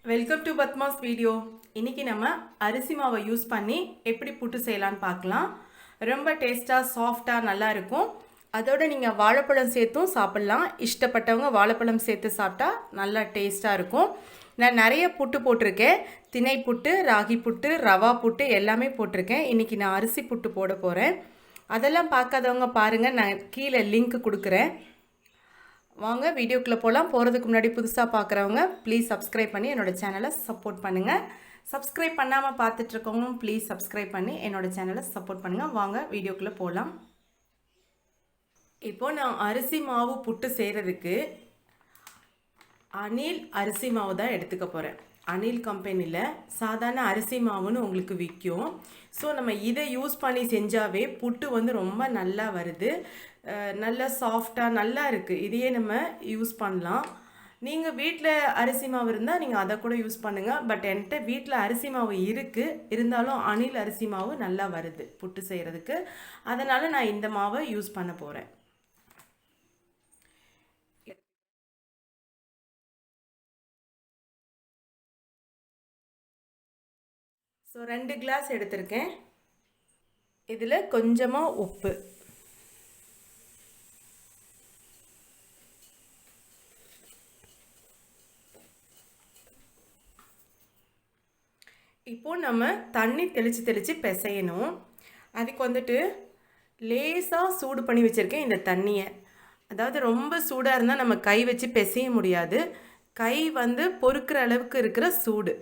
Welcome to Padma's video. இன்னைக்கு நம்ம அரிசி மாவை யூஸ் பண்ணி எப்படி புட்டு செய்யலான்னு பார்க்கலாம். ரொம்ப டேஸ்ட்டாக சாஃப்டாக நல்லா இருக்கும். அதோட நீங்கள் வாழைப்பழம் சேர்த்தும் சாப்பிட்லாம். இஷ்டப்பட்டவங்க வாழைப்பழம் சேர்த்து சாப்பிட்டா நல்லா டேஸ்ட்டாக இருக்கும். நான் நிறைய புட்டு போட்டிருக்கேன். திணை புட்டு, ராகி புட்டு, ரவா புட்டு எல்லாமே போட்டிருக்கேன். இன்றைக்கி நான் அரிசி புட்டு போட போகிறேன். அதெல்லாம் பார்க்காதவங்க பாருங்கள், நான் கீழே லிங்க் கொடுக்குறேன். வாங்க வீடியோக்குள்ளே போகலாம். போகிறதுக்கு முன்னாடி புதுசாக பார்க்குறவங்க ப்ளீஸ் சப்ஸ்கிரைப் பண்ணி என்னோடய சேனலை சப்போர்ட் பண்ணுங்கள். சப்ஸ்கிரைப் பண்ணாமல் பார்த்துட்ருக்கவங்க ப்ளீஸ் சப்ஸ்கிரைப் பண்ணி என்னோடய சேனலை சப்போர்ட் பண்ணுங்கள். வாங்க வீடியோக்குள்ளே போகலாம். இப்போது நான் அரிசி மாவு புட்டு செய்கிறதுக்கு அணில் அரிசி மாவு தான் எடுத்துக்க போகிறேன். அணில் கம்பெனியில் சாதாரண அரிசி மாவுன்னு உங்களுக்கு விற்கும். ஸோ நம்ம இதை யூஸ் பண்ணி செஞ்சாவே புட்டு வந்து ரொம்ப நல்லா வருது. நல்லா சாஃப்டாக நல்லா இருக்குது. இதையே நம்ம யூஸ் பண்ணலாம். நீங்கள் வீட்டில் அரிசி மாவு இருந்தால் நீங்கள் அதை கூட யூஸ் பண்ணுங்கள். பட் என்கிட்ட வீட்டில் அரிசி மாவு இருக்குது, இருந்தாலும் அணில் அரிசி மாவு நல்லா வருது புட்டு செய்கிறதுக்கு. அதனால் நான் இந்த மாவை யூஸ் பண்ண போகிறேன். ஸோ 2 கிளாஸ் எடுத்திருக்கேன். இதில் கொஞ்சமாக உப்பு, இப்போது நம்ம தண்ணி தெளித்து பிசையணும். அதுக்கு வந்துட்டு லேசாக சூடு பண்ணி வச்சுருக்கேன் இந்த தண்ணியை. அதாவது ரொம்ப சூடாக இருந்தால் நம்ம கை வச்சு பிசைய முடியாது. கை வந்து பொறுக்கிற அளவுக்கு இருக்கிற சூடு,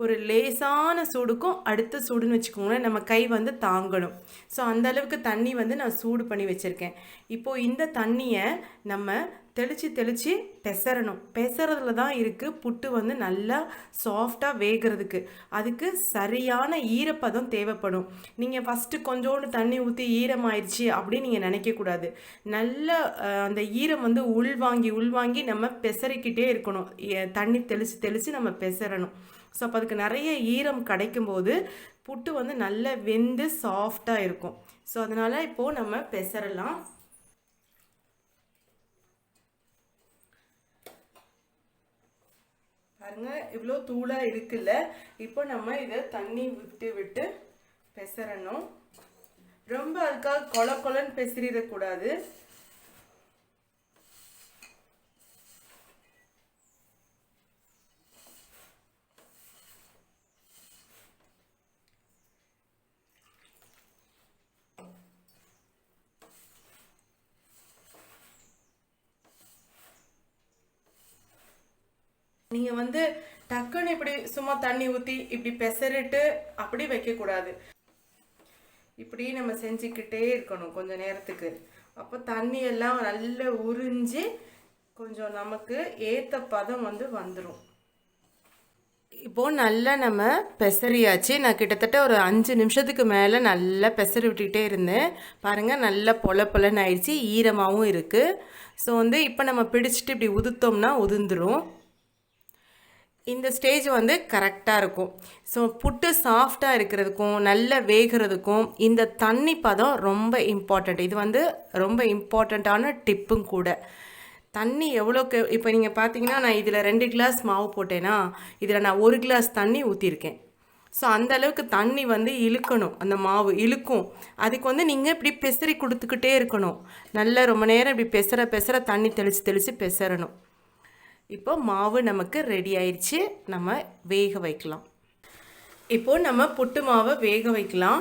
ஒரு லேசான சூடுக்கும் அடுத்த சூடுன்னு வச்சுக்கோங்களேன், நம்ம கை வந்து தாங்கணும். ஸோ அந்த அளவுக்கு தண்ணி வந்து நான் சூடு பண்ணி வச்சுருக்கேன். இப்போது இந்த தண்ணியை நம்ம தெளித்து பெசறணும். பெசறதுல தான் இருக்குது புட்டு வந்து நல்லா சாஃப்டாக வேகிறதுக்கு. அதுக்கு சரியான ஈரப்பதம் தேவைப்படும். நீங்கள் ஃபஸ்ட்டு கொஞ்சோண்டு தண்ணி ஊற்றி ஈரமாயிடுச்சு அப்படின்னு நீங்கள் நினைக்கக்கூடாது. நல்ல அந்த ஈரம் வந்து உள்வாங்கி நம்ம பெசறிக்கிட்டே இருக்கணும். தண்ணி தெளித்து நம்ம பெசறணும். ஸோ அப்போ அதுக்கு நிறைய ஈரம் கிடைக்கும்போது புட்டு வந்து நல்லா வெந்து சாஃப்டாக இருக்கும். ஸோ அதனால் இப்போது நம்ம பெசறலாம். பாருங்கள், இவ்வளோ தூளாக இருக்குல்ல. இப்போ நம்ம இதை தண்ணி விட்டு பெசறணும். ரொம்ப அதுக்காக கொலன்னு பெசறிடக்கூடாது. நீங்கள் வந்து டக்குன்னு இப்படி சும்மா தண்ணி ஊற்றி இப்படி பெசரிட்டு அப்படி வைக்கக்கூடாது. இப்படி நம்ம செஞ்சுக்கிட்டே இருக்கணும் கொஞ்சம் நேரத்துக்கு. அப்போ தண்ணி எல்லாம் நல்லா உறிஞ்சி கொஞ்சம் நமக்கு ஏற்ற பதம் வந்து வந்துடும். இப்போது நல்லா நம்ம பெசரியாச்சு. நான் கிட்டத்தட்ட ஒரு 5 நிமிஷத்துக்கு மேலே நல்லா பெசரி விட்டுக்கிட்டே இருந்தேன். பாருங்கள், நல்லா பொலன்னு ஆயிடுச்சு, ஈரமாகவும் இருக்குது. ஸோ வந்து இப்போ நம்ம பிடிச்சிட்டு இப்படி உதுத்தோம்னா உதிர்ந்துடும். இந்த ஸ்டேஜ் வந்து கரெக்டாக இருக்கும். ஸோ புட்டு சாஃப்டாக இருக்கிறதுக்கும் நல்ல வேகிறதுக்கும் இந்த தண்ணி பதம் ரொம்ப இம்பார்ட்டண்ட். இது வந்து ரொம்ப இம்பார்ட்டண்ட்டான டிப்பும் கூட. தண்ணி எவ்வளோக்கு, இப்போ நீங்கள் பார்த்தீங்கன்னா நான் இதில் 2 கிளாஸ் மாவு போட்டேன்னா இதில் நான் 1 கிளாஸ் தண்ணி ஊற்றிருக்கேன். ஸோ அந்த அளவுக்கு தண்ணி வந்து இழுக்கணும், அந்த மாவு இழுக்கும். அதுக்கு வந்து நீங்கள் இப்படி பெசரி கொடுத்துக்கிட்டே இருக்கணும். நல்லா ரொம்ப நேரம் இப்படி பெசர தண்ணி தெளித்து பெசரணும். இப்போ மாவு நமக்கு ரெடி ஆயிடுச்சு. நம்ம வேக வைக்கலாம். இப்போது நம்ம புட்டு மாவை வேக வைக்கலாம்.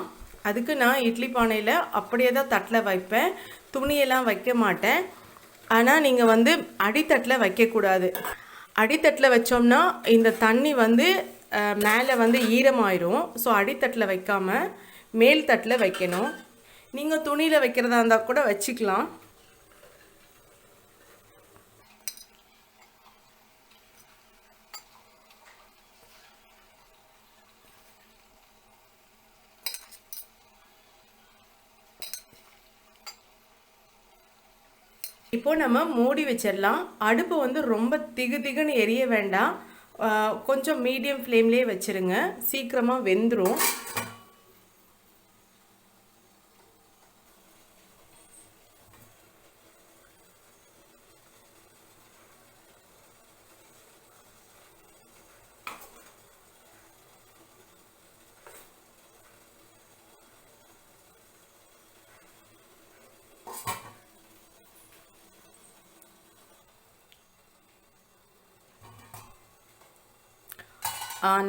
அதுக்கு நான் இட்லி பானையில் அப்படியே தான் தட்டில் வைப்பேன், துணியெல்லாம் வைக்க மாட்டேன். ஆனால் நீங்கள் வந்து அடித்தட்டில் வைக்கக்கூடாது. அடித்தட்டில் வச்சோம்னா இந்த தண்ணி வந்து மேலே வந்து ஈரமாயிரும். ஸோ அடித்தட்டில் வைக்காமல் மேல் தட்டில் வைக்கணும். நீங்கள் துணியில் வைக்கிறதா இருந்தால் கூட வச்சுக்கலாம். இப்போ நம்ம மூடி வச்சிடலாம். அடுப்பு வந்து ரொம்ப திகுன்னு எரிய வேண்டாம், கொஞ்சம் மீடியம் ஃப்ளேம்லேயே வச்சுருங்க, சீக்கிரமாக வெந்துடும்.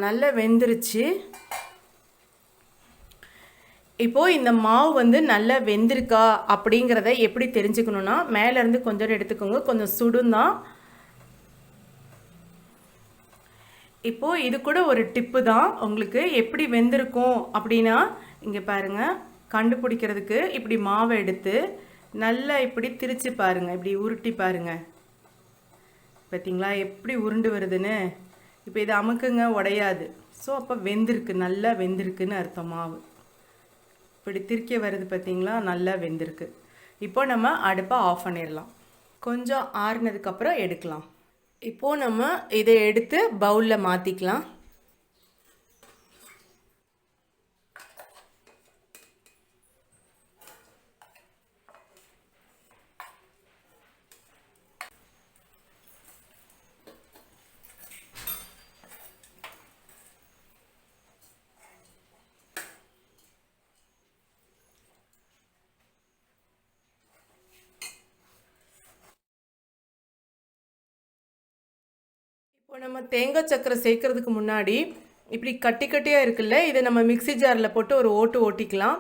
நல்லா வெந்துருச்சு. இப்போது இந்த மாவு வந்து நல்லா வெந்திருக்கா அப்படிங்கிறத எப்படி தெரிஞ்சுக்கணுன்னா, மேலேருந்து கொஞ்சம் எடுத்துக்கோங்க, கொஞ்சம் சுடும் தான். இப்போது இது கூட ஒரு டிப்பு தான் உங்களுக்கு எப்படி வெந்திருக்கும் அப்படின்னா, இங்கே பாருங்கள், கண்டுபிடிக்கிறதுக்கு இப்படி மாவை எடுத்து நல்லா இப்படி திரிச்சு பாருங்கள், இப்படி உருட்டி பாருங்கள். பார்த்தீங்களா எப்படி உருண்டு வருதுன்னு? இப்போ இதை அமுக்குங்க, உடையாது. ஸோ அப்போ வெந்திருக்கு, நல்லா வெந்திருக்குன்னு அர்த்தம். மாவு இப்படி திரிக்க வருது பார்த்தீங்களா, நல்லா வெந்திருக்கு. இப்போ நம்ம அடுப்பை ஆஃப் பண்ணிடலாம். கொஞ்சம் ஆறுனதுக்கப்புறம் எடுக்கலாம். இப்போது நம்ம இதை எடுத்து பவுலில் மாற்றிக்கலாம். இப்போ நம்ம தேங்காய் சக்கரை சேர்க்கறதுக்கு முன்னாடி இப்படி கட்டி கட்டியாக இருக்குல்ல, இதை நம்ம மிக்ஸி ஜாரில் போட்டு ஒரு ஓட்டிக்கலாம்.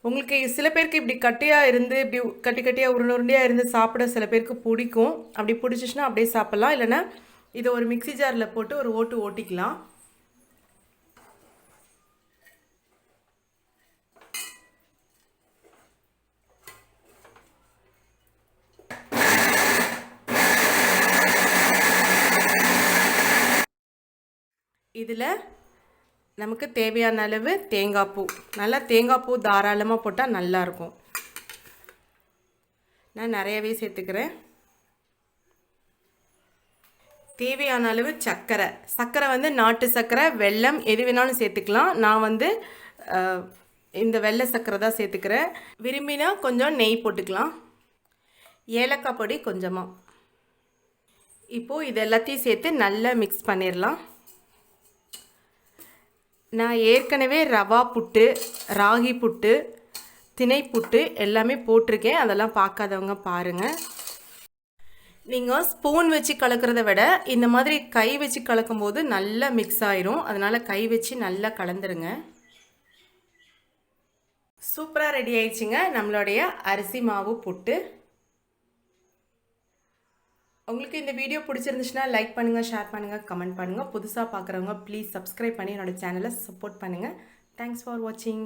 உங்களுக்கு சில பேருக்கு இப்படி கட்டியாக இருந்து இப்படி கட்டி கட்டியாக உருண்டையாக இருந்து சாப்பிட சில பேருக்கு பிடிக்கும். அப்படி பிடிச்சிச்சுன்னா அப்படியே சாப்பிட்லாம். இல்லைன்னா இதை ஒரு மிக்ஸி ஜாரில் போட்டு ஒரு ஓட்டிக்கலாம். இதில் நமக்கு தேவையான அளவு தேங்காய் பூ, நல்லா தேங்காய் பூ தாராளமாக போட்டால் நல்லாயிருக்கும். நான் நிறையவே சேர்த்துக்கிறேன். தேவையான அளவு சர்க்கரை. சர்க்கரை வந்து நாட்டு சர்க்கரை, வெல்லம் எது வேணாலும் சேர்த்துக்கலாம். நான் வந்து இந்த வெள்ளை சர்க்கரை தான் சேர்த்துக்கிறேன். விரும்பினா கொஞ்சம் நெய் போட்டுக்கலாம். ஏலக்காய் பொடி கொஞ்சமாக. இப்போது இது எல்லாத்தையும் சேர்த்து நல்லா மிக்ஸ் பண்ணிடலாம். நான் ஏற்கனவே ரவா புட்டு, ராகி புட்டு, திணை புட்டு எல்லாமே போட்டிருக்கேன். அதெல்லாம் பார்க்காதவங்க பாருங்கள். நீங்கள் ஸ்பூன் வச்சு கலக்கிறத விட இந்த மாதிரி கை வச்சு கலக்கும்போது நல்லா மிக்ஸ் ஆயிரும். அதனால் கை வச்சு நல்லா கலந்துருங்க. சூப்பராக ரெடி ஆயிடுச்சுங்க நம்மளுடைய அரிசி மாவு புட்டு. உங்களுக்கு இந்த வீடியோ பிடிச்சிருந்துச்சுன்னா லைக் பண்ணுங்கள், ஷேர் பண்ணுங்கள், கமெண்ட் பண்ணுங்கள். புதுசாக பார்க்குறவங்க ப்ளீஸ் சப்ஸ்கிரைப் பண்ணி என்னோடய சேனலை சப்போர்ட் பண்ணுங்கள். தேங்க்ஸ் ஃபார் வாட்சிங்.